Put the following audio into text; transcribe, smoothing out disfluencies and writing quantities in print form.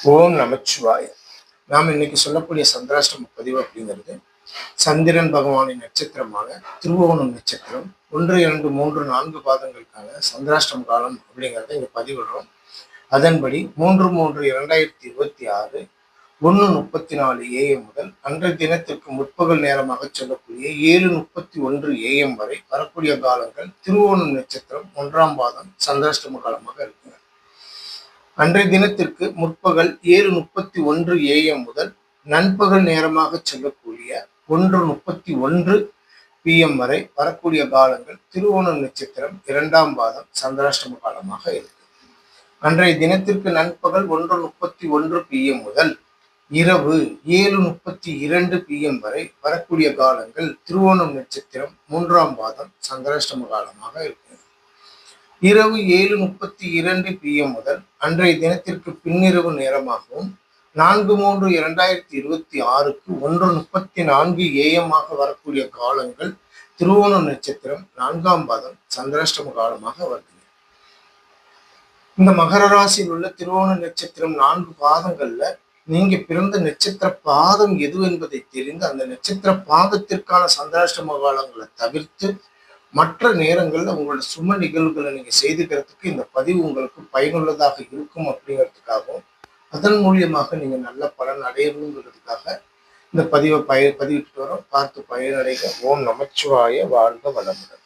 ஓம் நமச்சிவாய. நாம் இன்னைக்கு சொல்லக்கூடிய சந்திராஷ்டம பதிவு அப்படிங்கிறது சந்திரன் பகவானின் நட்சத்திரமான திருவோணம் நட்சத்திரம் 1, 2, 3, 4 பாதங்களுக்கான சந்திராஷ்டம காலம் அப்படிங்கிறத இங்க பதிவிடுறோம். அதன்படி 3/3/2026 1:34 AM முதல் அன்றைய தினத்திற்கு முற்பகல் நேரமாக சொல்லக்கூடிய 7:31 AM வரை வரக்கூடிய காலங்கள் திருவோணம் நட்சத்திரம் 1ஆம் பாதம் சந்திராஷ்டம காலமாக இருக்குங்க. அன்றைய தினத்திற்கு முற்பகல் 7:31 AM முதல் நண்பகல் நேரமாக செல்லக்கூடிய 1:31 PM வரை வரக்கூடிய காலங்கள் திருவோணம் நட்சத்திரம் 2ஆம் பாதம் சந்திராஷ்டம காலமாக இருக்கு. அன்றைய தினத்திற்கு நண்பகல் 1:31 PM முதல் இரவு 7:32 PM வரை வரக்கூடிய காலங்கள் திருவோணம் நட்சத்திரம் 3ஆம் பாதம் சந்திராஷ்டம காலமாக இருக்கு. இரவு 7:32 PM முதல் அன்றைய தினத்திற்கு பின்னிரவு நேரமாகவும் 4/3/2026 1:34 AM வரக்கூடிய காலங்கள் திருவோணம் நட்சத்திரம் 4ஆம் பாதம் சந்திராஷ்டம காலமாக வருது. இந்த மகர ராசியில் உள்ள திருவோண நட்சத்திரம் 4 பாதங்கள்ல நீங்க பிறந்த நட்சத்திர பாதம் எது என்பதை தெரிந்து அந்த நட்சத்திர பாதத்திற்கான சந்திராஷ்டம காலங்களை தவிர்த்து மற்ற நேரங்கள்ல உங்களோட சும நிகழ்வுகளை நீங்க செய்துக்கிறதுக்கு இந்த பதிவு உங்களுக்கு பயனுள்ளதாக இருக்கும் அப்படிங்கிறதுக்காகவும் அதன் மூலியமாக நீங்க நல்ல பலன் அடையணுங்கிறதுக்காக இந்த பதிவை பதிவிட்டு வரோம். பார்த்து பயனடைக. ஓம் நமச்சிவாய. வாழ்க வளமுடன்.